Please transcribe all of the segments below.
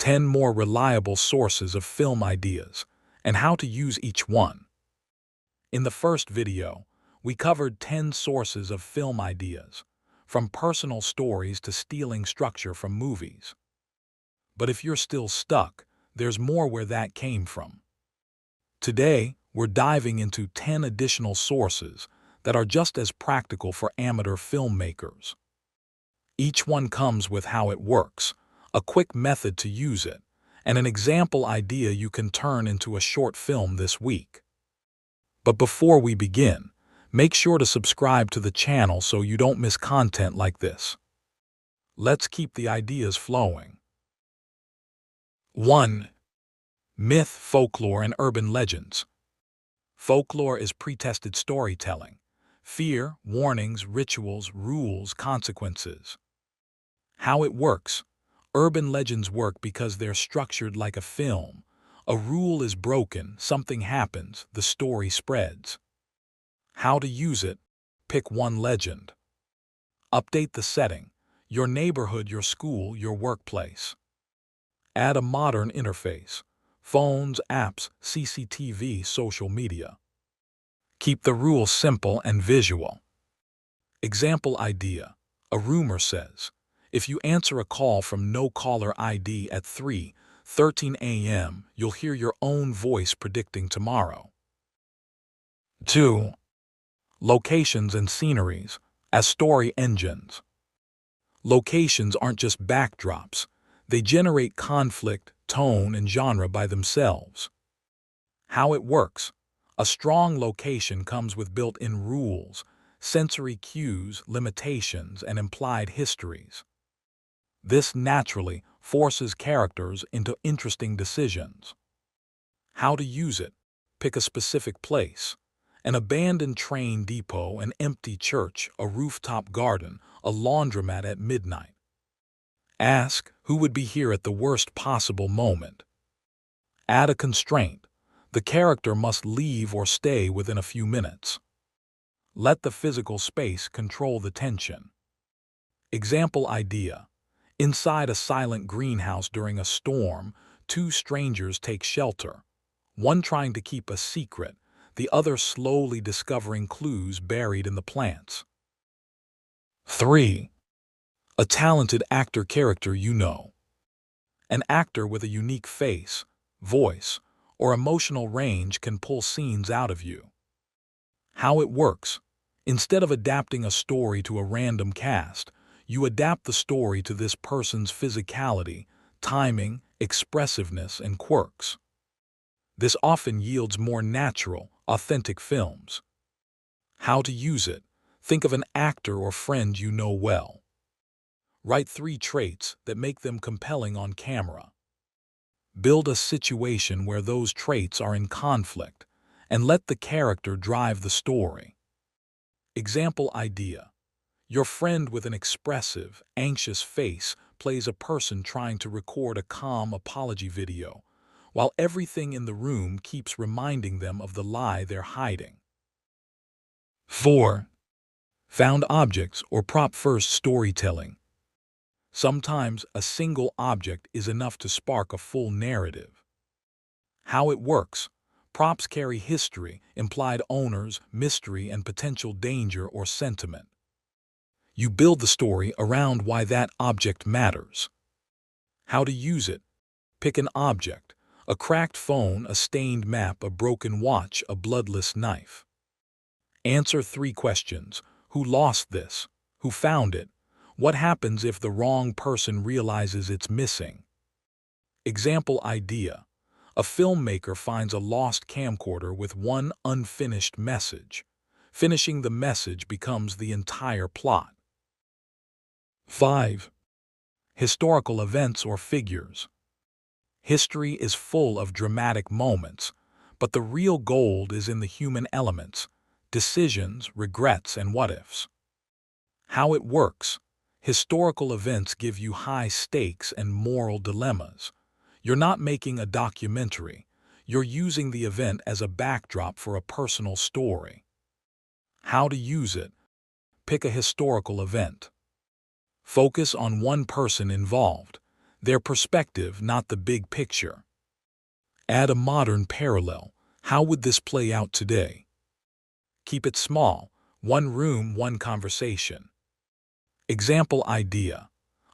10 more reliable sources of film ideas, and how to use each one. In the first video, we covered 10 sources of film ideas, from personal stories to stealing structure from movies. But if you're still stuck, there's more where that came from. Today, we're diving into 10 additional sources that are just as practical for amateur filmmakers. Each one comes with how it works, a quick method to use it, and an example idea you can turn into a short film this week. But before we begin, make sure to subscribe to the channel so you don't miss content like this. Let's keep the ideas flowing. 1. Myth, folklore, and urban legends. Folklore is pre-tested storytelling. Fear, warnings, rituals, rules, consequences. How it works. Urban legends work because they're structured like a film. A rule is broken, something happens, the story spreads. How to use it. Pick one legend. Update the setting. Your neighborhood, your school, your workplace. Add a modern interface. Phones, apps, CCTV, social media. Keep the rules simple and visual. Example idea. A rumor says, if you answer a call from no caller ID at 3:13 a.m., you'll hear your own voice predicting tomorrow. 2. Locations and sceneries as story engines. Locations aren't just backdrops. They generate conflict, tone, and genre by themselves. How it works. A strong location comes with built-in rules, sensory cues, limitations, and implied histories. This naturally forces characters into interesting decisions. How to use it. Pick a specific place. An abandoned train depot, an empty church, a rooftop garden, a laundromat at midnight. Ask, who would be here at the worst possible moment? Add a constraint. The character must leave or stay within a few minutes. Let the physical space control the tension. Example idea. Inside a silent greenhouse during a storm, two strangers take shelter, one trying to keep a secret, the other slowly discovering clues buried in the plants. 3. A talented actor character you know. An actor with a unique face, voice, or emotional range can pull scenes out of you. How it works. Instead of adapting a story to a random cast, you adapt the story to this person's physicality, timing, expressiveness, and quirks. This often yields more natural, authentic films. How to use it. Think of an actor or friend you know well. Write 3 traits that make them compelling on camera. Build a situation where those traits are in conflict, and let the character drive the story. Example idea. Your friend with an expressive, anxious face plays a person trying to record a calm apology video, while everything in the room keeps reminding them of the lie they're hiding. 4. Found objects or prop-first storytelling. Sometimes a single object is enough to spark a full narrative. How it works. Props carry history, implied owners, mystery, and potential danger or sentiment. You build the story around why that object matters. How to use it. Pick an object. A cracked phone, a stained map, a broken watch, a bloodless knife. Answer 3 questions. Who lost this? Who found it? What happens if the wrong person realizes it's missing? Example idea. A filmmaker finds a lost camcorder with one unfinished message. Finishing the message becomes the entire plot. 5. Historical events or figures. History is full of dramatic moments, but the real gold is in the human elements, decisions, regrets, and what-ifs. How it works. Historical events give you high stakes and moral dilemmas. You're not making a documentary. You're using the event as a backdrop for a personal story. How to use it. Pick a historical event. Focus on one person involved. Their perspective, not the big picture. Add a modern parallel. How would this play out today? Keep it small. One room, one conversation. Example idea.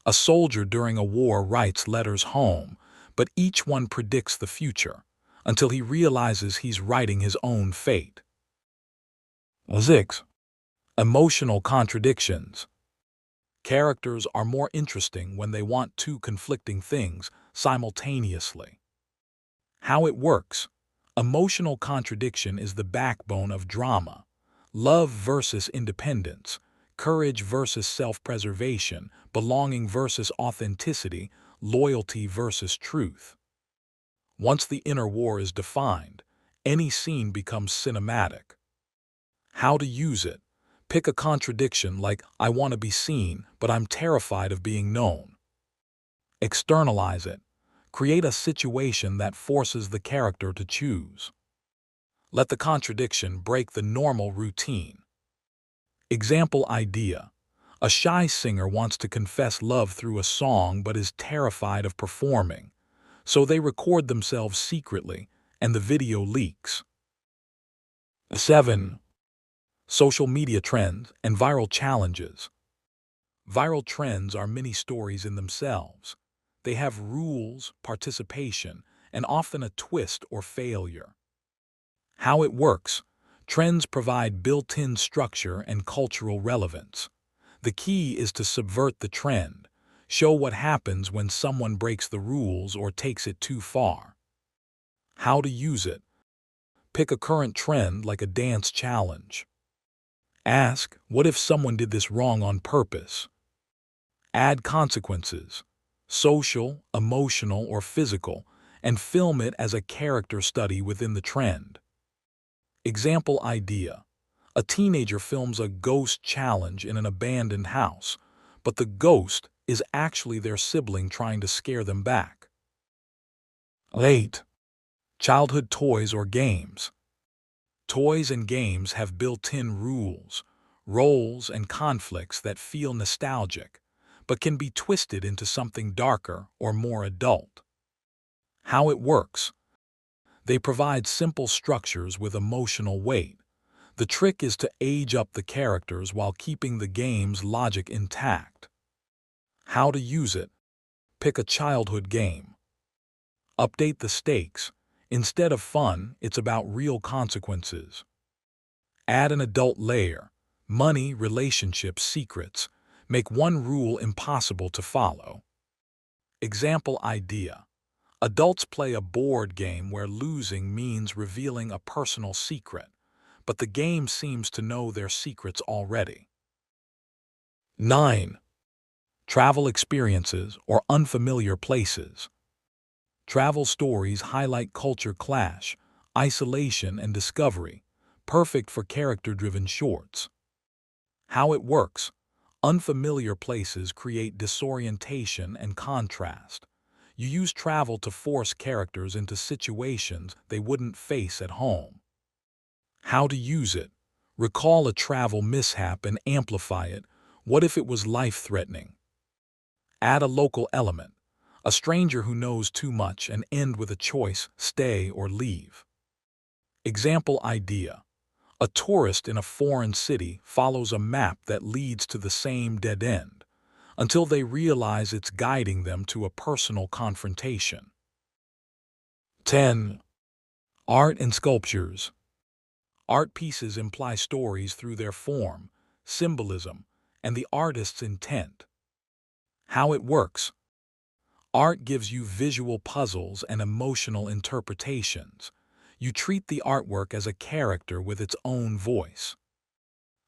A soldier during a war writes letters home, but each one predicts the future until he realizes he's writing his own fate. 6. Emotional contradictions. Characters are more interesting when they want two conflicting things simultaneously. How it works. Emotional contradiction is the backbone of drama. Love versus independence, courage versus self-preservation, belonging versus authenticity, loyalty versus truth. Once the inner war is defined, any scene becomes cinematic. How to use it. Pick a contradiction like, I want to be seen, but I'm terrified of being known. Externalize it. Create a situation that forces the character to choose. Let the contradiction break the normal routine. Example idea. A shy singer wants to confess love through a song but is terrified of performing, so they record themselves secretly and the video leaks. 7. Social media trends and viral challenges. Viral trends are mini stories in themselves. They have rules, participation, and often a twist or failure. How it works. Trends provide built-in structure and cultural relevance. The key is to subvert the trend. Show what happens when someone breaks the rules or takes it too far. How to use it. Pick a current trend like a dance challenge. Ask, what if someone did this wrong on purpose? Add consequences, social, emotional, or physical, and film it as a character study within the trend. Example idea. A teenager films a ghost challenge in an abandoned house, but the ghost is actually their sibling trying to scare them back. 8. Childhood toys or games. Toys and games have built-in rules, roles, and conflicts that feel nostalgic, but can be twisted into something darker or more adult. How it works. They provide simple structures with emotional weight. The trick is to age up the characters while keeping the game's logic intact. How to use it. Pick a childhood game. Update the stakes. Instead of fun, it's about real consequences. Add an adult layer. Money, relationships, secrets. Make one rule impossible to follow. Example idea. Adults play a board game where losing means revealing a personal secret, but the game seems to know their secrets already. 9. Travel experiences or unfamiliar places. Travel stories highlight culture clash, isolation, and discovery, perfect for character-driven shorts. How it works. Unfamiliar places create disorientation and contrast. You use travel to force characters into situations they wouldn't face at home. How to use it. Recall a travel mishap and amplify it. What if it was life-threatening? Add a local element. A stranger who knows too much, and end with a choice, stay or leave. Example idea. A tourist in a foreign city follows a map that leads to the same dead end, until they realize it's guiding them to a personal confrontation. 10. Art and sculptures. Art pieces imply stories through their form, symbolism, and the artist's intent. How it works. Art gives you visual puzzles and emotional interpretations. You treat the artwork as a character with its own voice.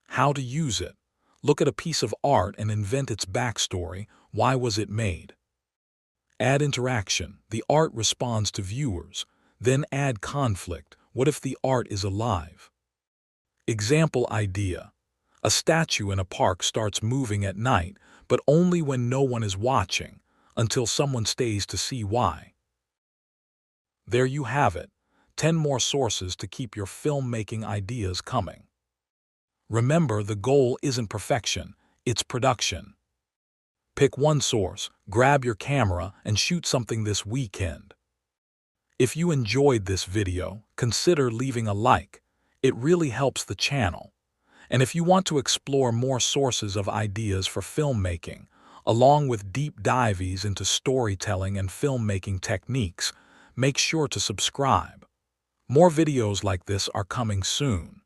How to use it. Look at a piece of art and invent its backstory. Why was it made? Add interaction. The art responds to viewers. Then add conflict. What if the art is alive? Example idea. A statue in a park starts moving at night, but only when no one is watching, until someone stays to see why. There you have it. 10 more sources to keep your filmmaking ideas coming. Remember, the goal isn't perfection, it's production. Pick one source, grab your camera, and shoot something this weekend. If you enjoyed this video, consider leaving a like. It really helps the channel. And if you want to explore more sources of ideas for filmmaking, along with deep dives into storytelling and filmmaking techniques, make sure to subscribe. More videos like this are coming soon.